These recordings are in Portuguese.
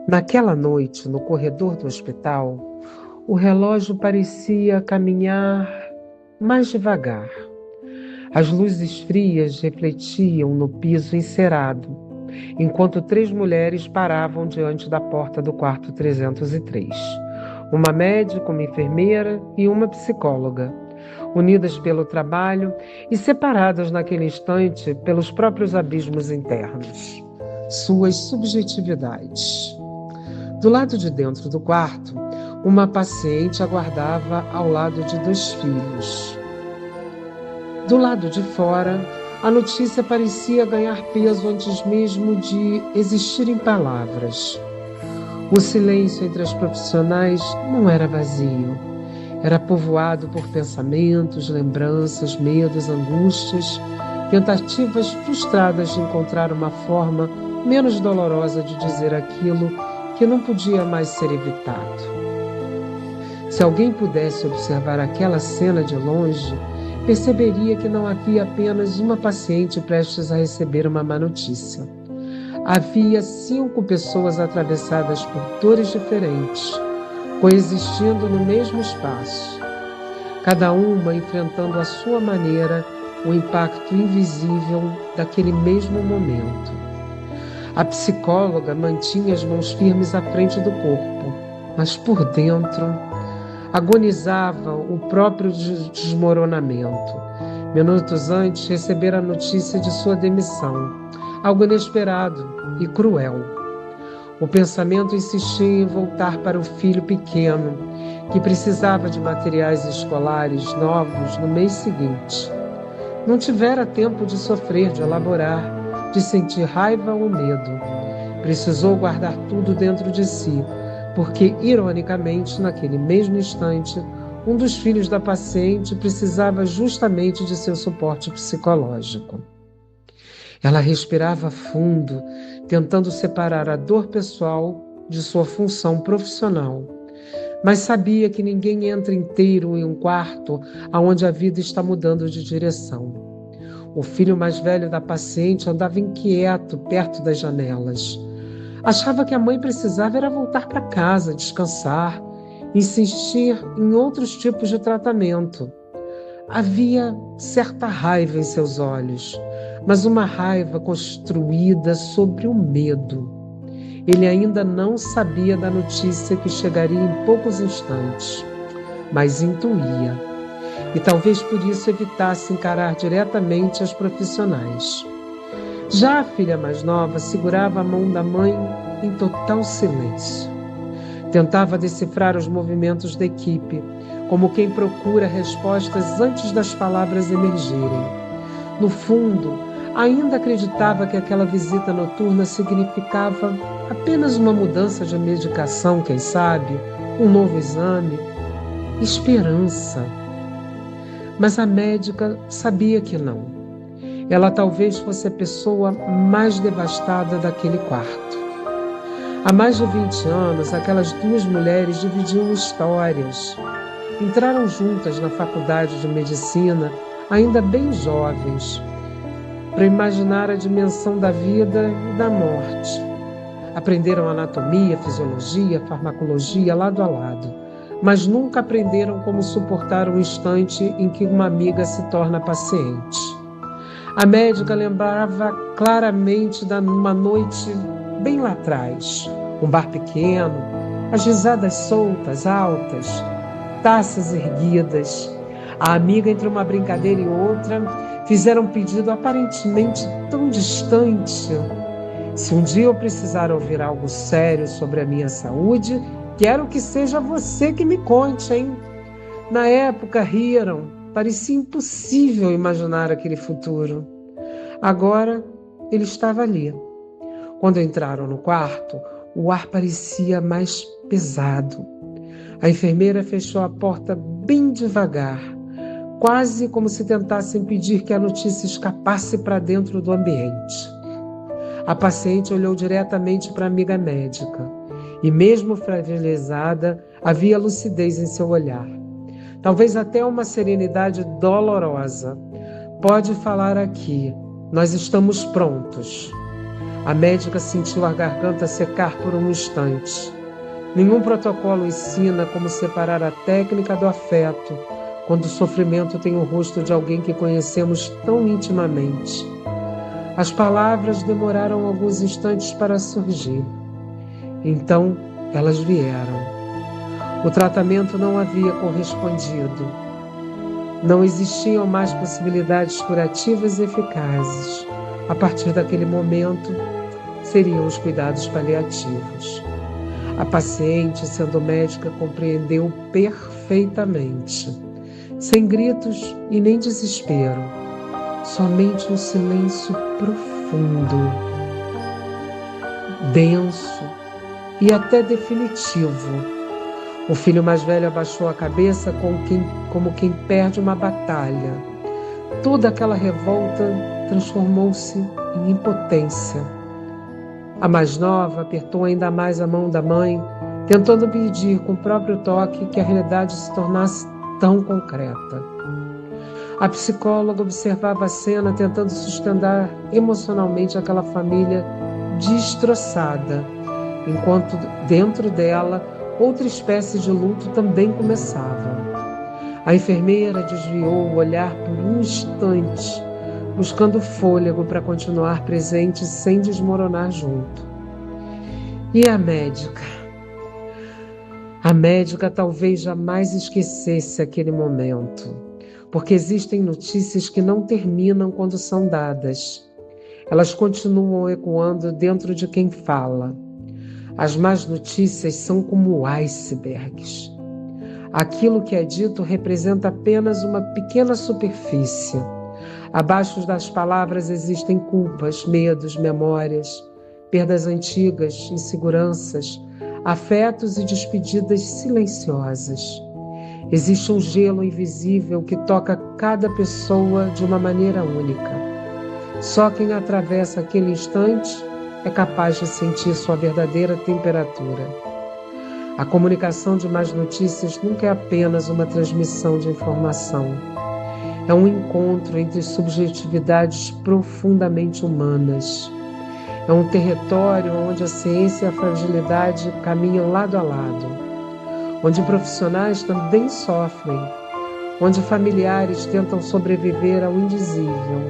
Naquela noite, no corredor do hospital, o relógio parecia caminhar mais devagar. As luzes frias refletiam no piso encerado, enquanto 3 mulheres paravam diante da porta do quarto 303. Uma médica, uma enfermeira e uma psicóloga, unidas pelo trabalho e separadas naquele instante pelos próprios abismos internos, suas subjetividades. Do lado de dentro do quarto, uma paciente aguardava ao lado de 2 filhos. Do lado de fora, a notícia parecia ganhar peso antes mesmo de existir em palavras. O silêncio entre as profissionais não era vazio. Era povoado por pensamentos, lembranças, medos, angústias, tentativas frustradas de encontrar uma forma menos dolorosa de dizer aquilo que não podia mais ser evitado. Se alguém pudesse observar aquela cena de longe, perceberia que não havia apenas uma paciente prestes a receber uma má notícia. Havia 5 pessoas atravessadas por dores diferentes, coexistindo no mesmo espaço, cada uma enfrentando à sua maneira o impacto invisível daquele mesmo momento. A psicóloga mantinha as mãos firmes à frente do corpo, mas por dentro agonizava o próprio desmoronamento. Minutos antes, recebera a notícia de sua demissão, algo inesperado e cruel. O pensamento insistia em voltar para o filho pequeno, que precisava de materiais escolares novos no mês seguinte. Não tivera tempo de sofrer, de elaborar, de sentir raiva ou medo. Precisou guardar tudo dentro de si, porque, ironicamente, naquele mesmo instante, um dos filhos da paciente precisava justamente de seu suporte psicológico. Ela respirava fundo, tentando separar a dor pessoal de sua função profissional, mas sabia que ninguém entra inteiro em um quarto onde a vida está mudando de direção. O filho mais velho da paciente andava inquieto perto das janelas. Achava que a mãe precisava era voltar para casa, descansar, insistir em outros tipos de tratamento. Havia certa raiva em seus olhos, mas uma raiva construída sobre o medo. Ele ainda não sabia da notícia que chegaria em poucos instantes, mas intuía, e talvez por isso evitasse encarar diretamente as profissionais. Já a filha mais nova segurava a mão da mãe em total silêncio. Tentava decifrar os movimentos da equipe, como quem procura respostas antes das palavras emergirem. No fundo, ainda acreditava que aquela visita noturna significava apenas uma mudança de medicação, quem sabe, um novo exame, esperança. Mas a médica sabia que não. Ela talvez fosse a pessoa mais devastada daquele quarto. Há mais de 20 anos, aquelas 2 mulheres dividiam histórias. Entraram juntas na faculdade de medicina, ainda bem jovens, para imaginar a dimensão da vida e da morte. Aprenderam anatomia, fisiologia, farmacologia lado a lado, mas nunca aprenderam como suportar o instante em que uma amiga se torna paciente. A médica lembrava claramente de uma noite bem lá atrás, um bar pequeno, as risadas soltas, altas, taças erguidas. A amiga, entre uma brincadeira e outra, fizeram um pedido aparentemente tão distante. Se um dia eu precisar ouvir algo sério sobre a minha saúde, quero que seja você que me conte, hein? Na época riram. Parecia impossível imaginar aquele futuro. Agora, ele estava ali. Quando entraram no quarto, o ar parecia mais pesado. A enfermeira fechou a porta bem devagar, quase como se tentasse impedir que a notícia escapasse para dentro do ambiente. A paciente olhou diretamente para a amiga médica e, mesmo fragilizada, havia lucidez em seu olhar. Talvez até uma serenidade dolorosa. Pode falar aqui, nós estamos prontos. A médica sentiu a garganta secar por um instante. Nenhum protocolo ensina como separar a técnica do afeto quando o sofrimento tem o rosto de alguém que conhecemos tão intimamente. As palavras demoraram alguns instantes para surgir. Então, elas vieram. O tratamento não havia correspondido. Não existiam mais possibilidades curativas e eficazes. A partir daquele momento, seriam os cuidados paliativos. A paciente, sendo médica, compreendeu perfeitamente. Sem gritos e nem desespero. Somente um silêncio profundo, denso e até definitivo. O filho mais velho abaixou a cabeça como quem perde uma batalha. Toda aquela revolta transformou-se em impotência. A mais nova apertou ainda mais a mão da mãe, tentando impedir com o próprio toque que a realidade se tornasse tão concreta. A psicóloga observava a cena, tentando sustentar emocionalmente aquela família destroçada, enquanto dentro dela outra espécie de luto também começava. A enfermeira desviou o olhar por um instante, buscando fôlego para continuar presente sem desmoronar junto. E a médica? A médica talvez jamais esquecesse aquele momento, porque existem notícias que não terminam quando são dadas. Elas continuam ecoando dentro de quem fala. As más notícias são como icebergs. Aquilo que é dito representa apenas uma pequena superfície. Abaixo das palavras existem culpas, medos, memórias, perdas antigas, inseguranças, afetos e despedidas silenciosas. Existe um gelo invisível que toca cada pessoa de uma maneira única. Só quem atravessa aquele instante é capaz de sentir sua verdadeira temperatura. A comunicação de más notícias nunca é apenas uma transmissão de informação. É um encontro entre subjetividades profundamente humanas. É um território onde a ciência e a fragilidade caminham lado a lado, onde profissionais também sofrem, onde familiares tentam sobreviver ao indizível,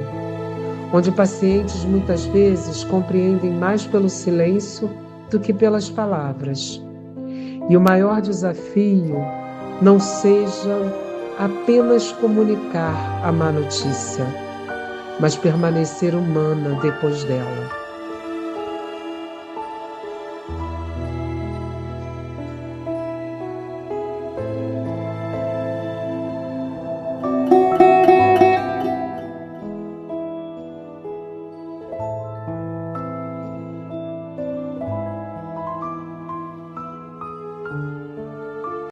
onde pacientes muitas vezes compreendem mais pelo silêncio do que pelas palavras. E o maior desafio não seja apenas comunicar a má notícia, mas permanecer humana depois dela.